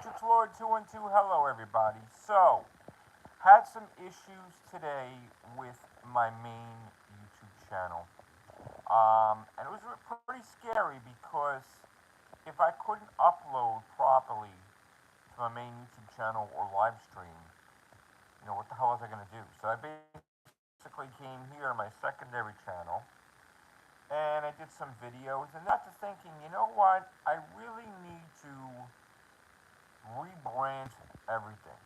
Matrixlord212, hello everybody. So, had some issues today with my main YouTube channel. And it was pretty scary because if I couldn't upload properly to my main YouTube channel or live stream, what the hell was I going to do? So I basically came here to my secondary channel and I did some videos and got to thinking, you know what? I really need to rebrand everything.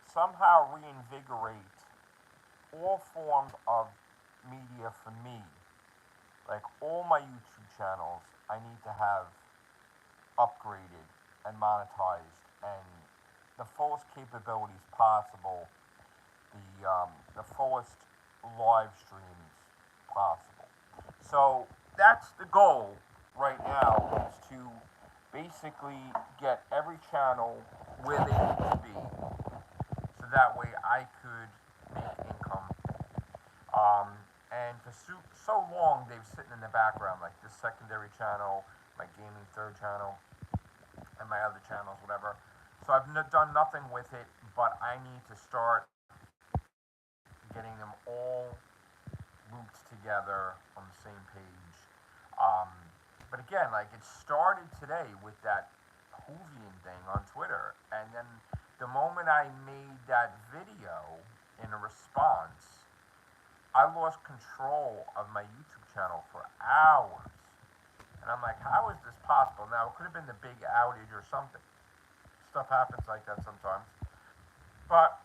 Somehow reinvigorate all forms of media for me. Like all my YouTube channels, I need to have upgraded and monetized and the fullest capabilities possible, the fullest live streams possible. So that's the goal right now is to basically get every channel where they need to be so that way I could make income. And for so long they've sitting in the background, like this secondary channel, my gaming third channel, and my other channels, whatever. So I've done nothing with it, but I need to start getting them all looped together on the same page. Um, but again, like it started today with that Hoovian thing on Twitter, and then the moment I made that video in a response, I lost control of my YouTube channel for hours. And I'm like, how is this possible? Now, it could have been the big outage or something. Stuff happens like that sometimes. But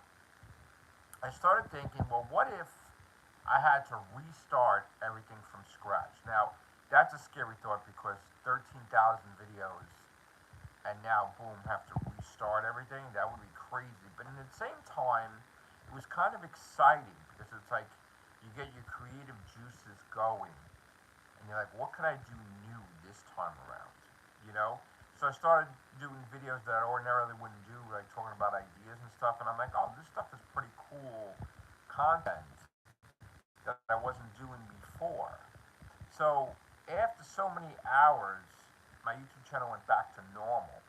I started thinking, well, what if I had to restart everything from scratch? Now, that's a scary thought because 13,000 videos and now, boom, have to restart everything. That would be crazy. But at the same time, it was kind of exciting because it's like you get your creative juices going and you're like, what could I do new this time around? You know? So I started doing videos that I ordinarily wouldn't do, like talking about ideas and stuff, and I'm like, oh, this stuff is pretty cool content that I wasn't doing before. So after so many hours, my YouTube channel went back to normal,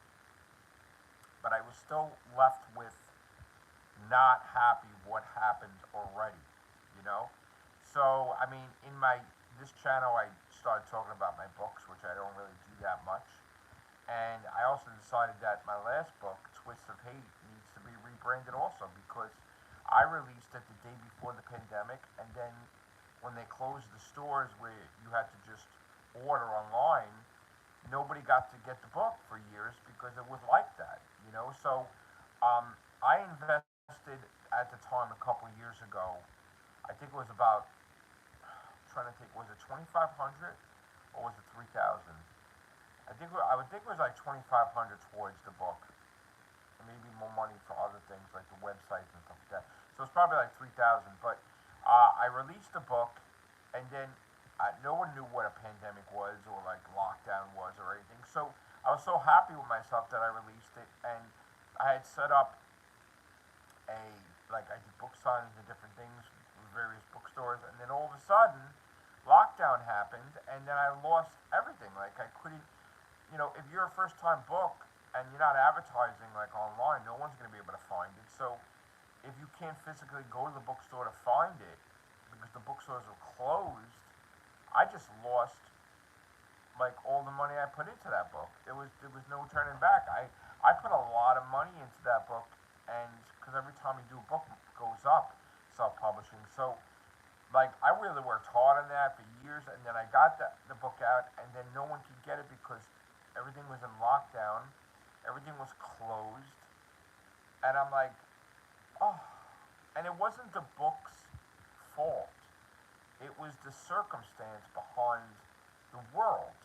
but I was still left with not happy what happened already, you know? So, I mean, in this channel, I started talking about my books, which I don't really do that much. And I also decided that my last book, Twists of Hate, needs to be rebranded also because I released it the day before the pandemic, and then when they closed the stores where you had to just order online, nobody got to get the book for years because it was like that, you know? So I invested at the time a couple of years ago, I think it was about, I'm trying to think, was it 2,500 or was it 3,000? I would think it was like 2,500 towards the book, and maybe more money for other things like the websites and stuff like that. So it's probably like 3,000. But I released the book, and then no one knew what a pandemic was or like lockdown was or anything. So I was so happy with myself that I released it, and I had set up I did book signings and different things with various bookstores, and then all of a sudden, lockdown happened, and then I lost everything. Like I couldn't if you're a first time book and you're not advertising like online, no one's going to be able to find it. So if you can't physically go to the bookstore to find it because the bookstores were closed, I just lost like all the money I put into that book. There was no turning back. I put a lot of money into that book, and because every time you do a book, it goes up self publishing. So like I really worked hard on that for years, and then I got the book out, and then no one could get it because everything was in lockdown, everything was closed, and I'm like, oh, and it wasn't the book's fault. It was the circumstance behind the world,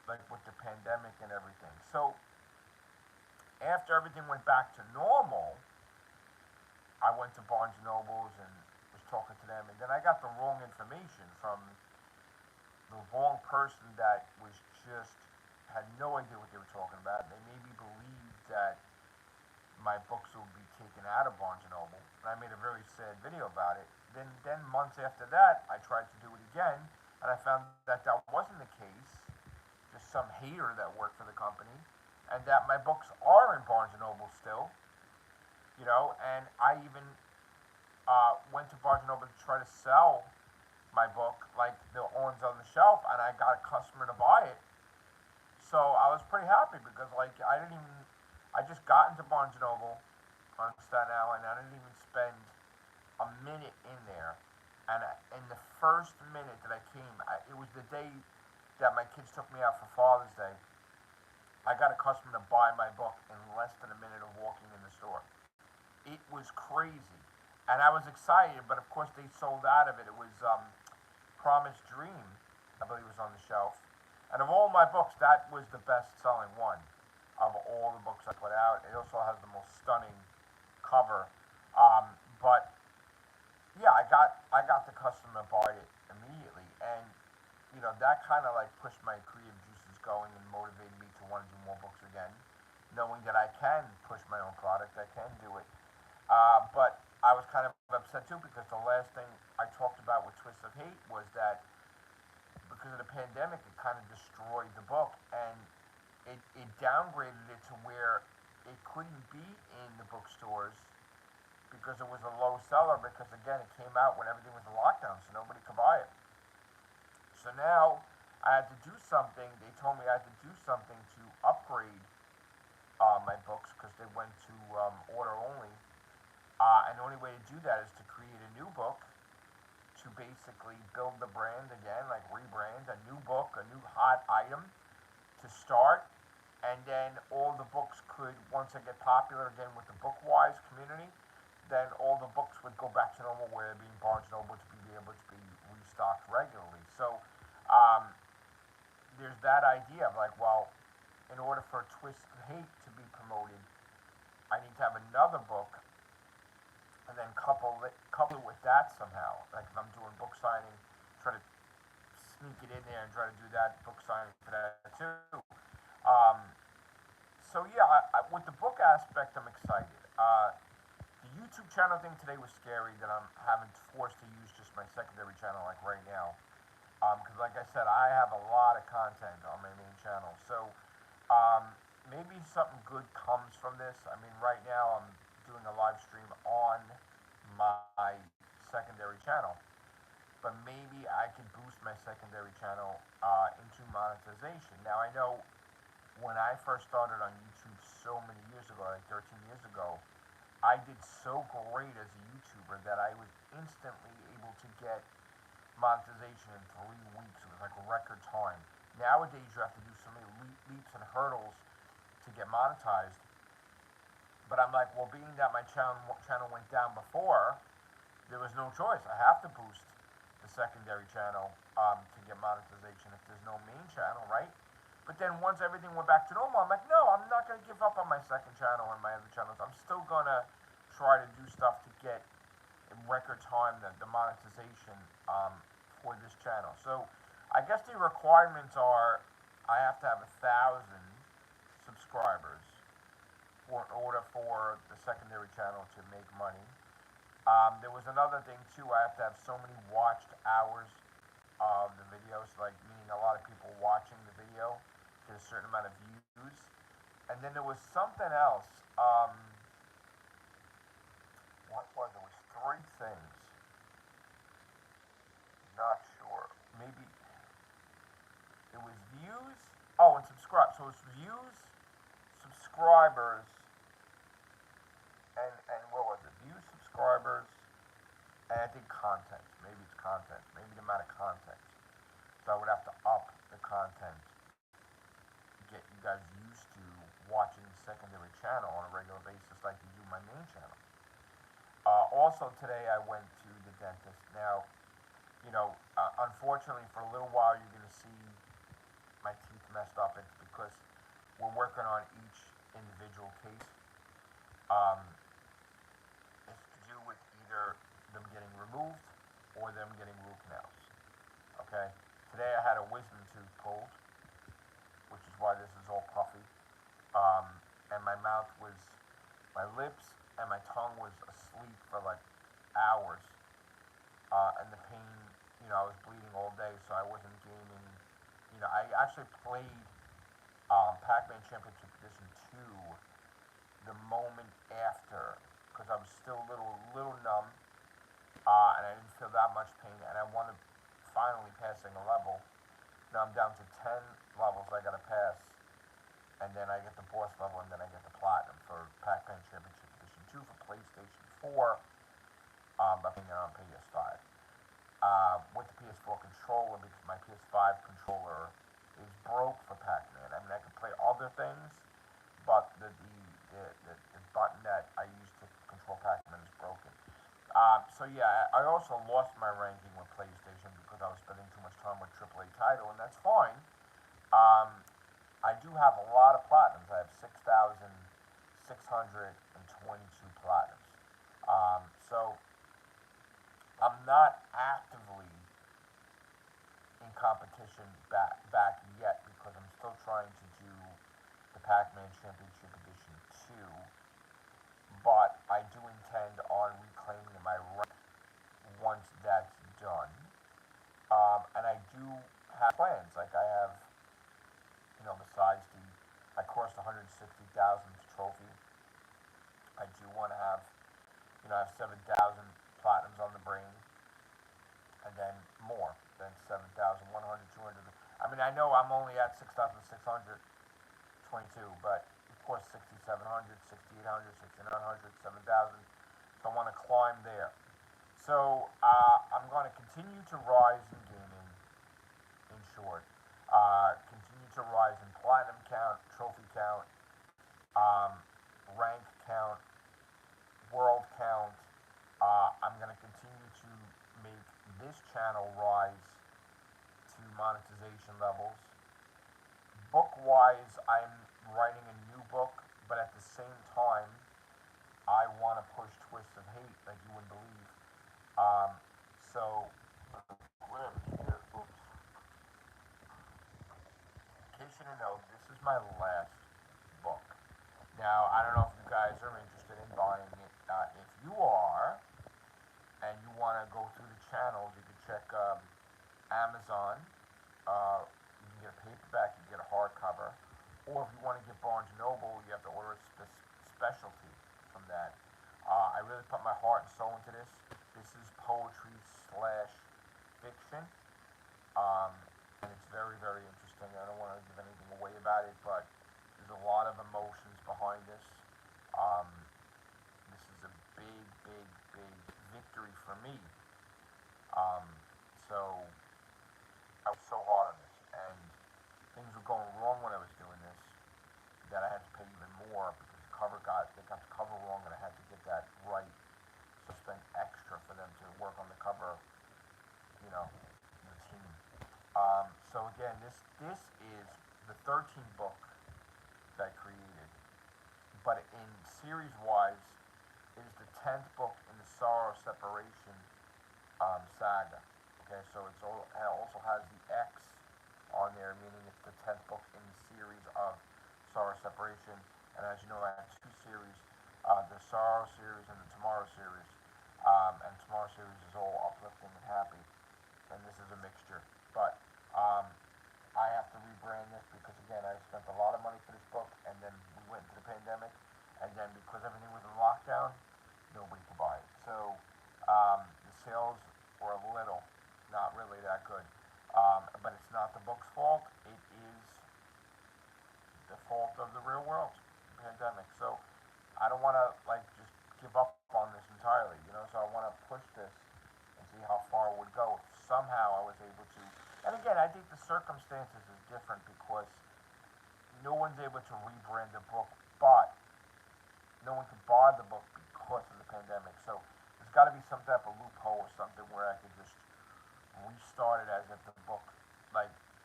like with the pandemic and everything. So after everything went back to normal, I went to Barnes and Nobles and was talking to them, and then I got the wrong information from the wrong person that was just had no idea what they were talking about. They made me believe that my books would be taken out of Barnes and Noble, and I made a very sad video about it. Then months after that, I tried to do it again, and I found that that wasn't the case. Just some hater that worked for the company and that my books are in Barnes and Noble still, and I even went to Barnes and Noble to try to sell my book, like the ones on the shelf, and I got a customer to buy it. So I was pretty happy because, like, I just got into Barnes and Noble on Staten Island, and I didn't even spend a minute in there. And in the first minute that I came, it was the day that my kids took me out for Father's Day. I got a customer to buy my book in less than a minute of walking in the store. It was crazy, and I was excited. But of course, they sold out of it. It was Promised Dream, I believe, was on the shelf. And of all my books, that was the best-selling one of all the books I put out. It also has the most stunning cover. But yeah, I got the customer to buy it immediately, and that kind of like pushed my creative juices going and motivated me to want to do more books again, knowing that I can push my own product, I can do it. But I was kind of upset too because the last thing I talked about with Twists of Hate was that because of the pandemic, it kind of destroyed the book, and it downgraded it to where it couldn't be in the bookstores because it was a low seller. Because again, it came out when everything was in lockdown, so nobody could buy it. So now I had to do something. They told me I had to do something to upgrade my books because they went to order only. And the only way to do that is to create a new book to basically build the brand again, like rebrand a new book, a new hot item to start. And then all the books could, once they get popular again with the Bookwise community, then all the books would go back to normal where they're being Barnes and Noble to be able to be restocked regularly. So um, there's that idea of like, well, in order for Twist of Hate to be promoted, I need to have another book and then couple it with that somehow. Like if I'm doing book signing, try to sneak it in there and try to do that book signing for that too. Um, so yeah, with the book aspect, I'm excited. The YouTube channel thing today was scary that I'm having forced to use just my secondary channel like right now. Because like I said, I have a lot of content on my main channel. So maybe something good comes from this. I mean, right now I'm doing a live stream on my secondary channel, but maybe I could boost my secondary channel into monetization. Now I know when I first started on YouTube so many years ago, like 13 years ago, I did so great as a YouTuber that I was instantly able to get monetization in 3 weeks. It was like a record time. Nowadays, you have to do so many leaps and hurdles to get monetized. But I'm like, well, being that my channel went down before, there was no choice. I have to boost the secondary channel to get monetization if there's no main channel, right? But then once everything went back to normal, I'm like, no, I'm not going to give up on my second channel and my other channels. I'm still going to try to do stuff to get in record time the monetization for this channel. So I guess the requirements are I have to have 1,000 subscribers in order for the secondary channel to make money. There was another thing too. I have to have so many watched hours of the videos, like meaning a lot of people watching the video, get a certain amount of views. And then there was something else. What was it? It was three things. Not sure. Maybe it was views. Oh, and subscribe. So it's views, subscribers, and what was it? Views, subscribers, and I think content. Maybe it's content. Maybe the amount of content. So I would have to up the content, get you guys used to watching the secondary channel on a regular basis like you do my main channel. Also today I went to the dentist. Now, unfortunately for a little while you're going to see my teeth messed up. It's because we're working on each individual case. Um, it's to do with either them getting removed or them getting root canals. Okay? Today I had a wisdom tooth pulled, which is why this is all puffy. And my lips and my tongue was asleep for like hours. And the pain, I was bleeding all day, so I wasn't gaining. I actually played Pac-Man Championship Edition 2 the moment after, because I was still a little numb, and I didn't feel that much pain, and I wanted finally passing a level. Now I'm down to 10 levels I gotta pass, and then I get the boss level, and then I get the platinum for Pac-Man Championship Edition 2 for PlayStation 4, by playing it on PS5. With the PS4 controller, because my PS5 controller is broke for Pac-Man. I mean, I can play other things, but the button that I use to control Pac-Man is broken. So yeah, I also lost my ranking with PlayStation because I was spending too much time with AAA title, and that's fine. I do have a lot of platinums. I have 6,622 platinums. So I'm not actively in competition back yet because I'm still trying to do the Pac-Man Championship Edition 2, but I do intend on reclaiming my rank once that's done. And I do have plans. Like I have, besides I crossed 160,000th trophy. I do want to have, I have 7,000 platinums on the brain, and then more than 7,000, 100, 200. I mean, I know I'm only at 6,622, but of course 6,700, 6,800, 6,900, 7,000. So I want to climb there. So I'm going to continue to rise in gaming, in short. Continue to rise in platinum count, trophy count, rank count, world count. I'm going to continue to make this channel rise to monetization levels. Book-wise, I'm writing a new book, but at the same time, I want to push Twists of Hate like you wouldn't believe. So, whatever here, oops. In case you didn't know, this is my last book. Now, I don't know if you guys are interested in buying it. If you are, and you want to go through the channels, you can check Amazon. You can get a paperback, you can get a hardcover. Or if you want to get Barnes & Noble, you have to order a specialty from that. I really put my heart and soul into this. This is poetry / fiction. And it's very, very interesting. I don't want to give anything away about it, but there's a lot of emotions behind this. This is a big, big, big victory for me. So I was so hard on this, and things were going wrong when I was doing this, that I had to pay even more because they got the cover wrong, and I had to get that right. So I spent extra for them to work on the cover, the team. So again, this is the 13th book that I created, but in series-wise, it is the 10th book in the Sorrow Separation saga. Okay, so it also has the X on there, meaning it's the 10th book in the series of Sorrow Separation. And as you know, I have two series, the Sorrow series and the Tomorrow series. And Tomorrow series is all uplifting and happy, and this is a mixture. But I have to rebrand this because, again, I spent a lot of money for this book, and then we went into the pandemic, and then because everything was in lockdown, nobody could buy it. So the sales were not really that good. But it's not the book's fault. It is the fault of the real world pandemic. So I don't want to just give up on this entirely, So I want to push this and see how far it would go. Somehow I was able to. And again, I think the circumstances is different because no one's able to rebrand the book, but no one could buy the book because of the pandemic. So there's got to be some type of loophole or something where I could just restart it as if the book,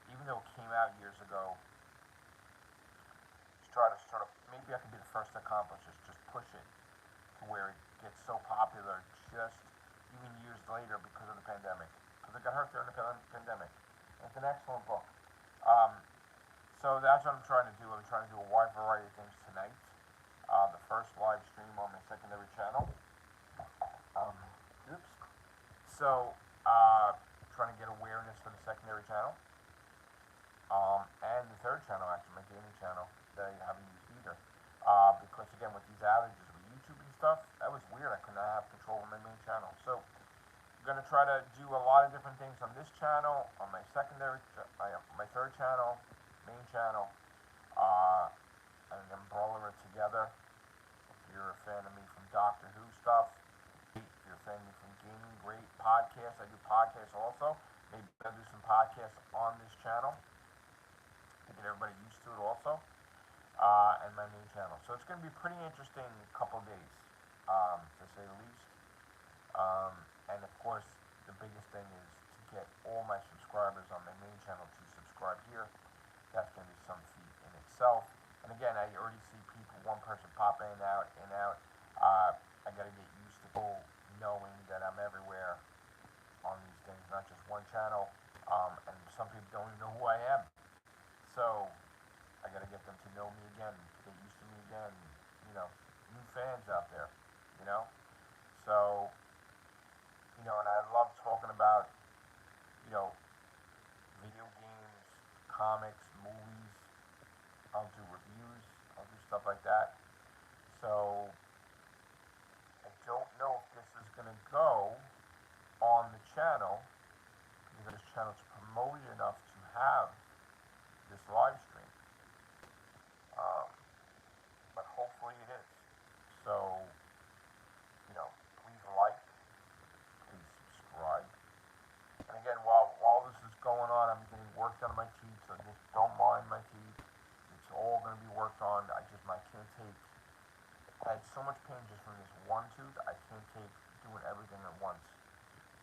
even though it came out years ago, just try to sort of, maybe I can be the first to accomplish this, just push it to where it gets so popular just even years later because of the pandemic. Because it got hurt during the pandemic. And it's an excellent book. So that's what I'm trying to do. I'm trying to do a wide variety of things tonight. The first live stream on my secondary channel. So, trying to get awareness for the secondary channel. And the third channel, actually, my gaming channel. gonna try to do a lot of different things on this channel, on my secondary, my third channel, main channel, and then brawler it together. If you're a fan of me from Doctor Who stuff, if you're a fan of me from gaming, great podcasts. I do podcasts also. Maybe I'll do some podcasts on this channel to get everybody used to it also, and my main channel. So it's gonna be a pretty interesting couple days, to say the least. And of course, the biggest thing is to get all my subscribers on my main channel to subscribe here. That's going to be some feat in itself. And again, I already see people, one person pop in and out, I got to get used to people knowing that I'm everywhere on these things, not just one channel. And some people don't even know who I am. So I got to get them to know me again, get used to me again. You know, new fans out there. You know, so. You know, and I love talking about, you know, video games, comics, movies. I'll do reviews. I'll do stuff like that. So I don't know if this is going to go on the channel because this channel's promoted enough to have this live stream. But hopefully it is. So, you know, please like. Please subscribe. And again, while this is going on, I'm getting work done on my teeth, so just don't mind my teeth. It's all going to be worked on. I can't take. I had so much pain just from this one tooth. I can't take doing everything at once.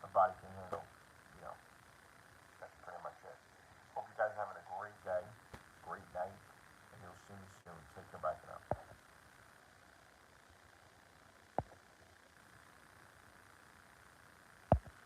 My body can handle.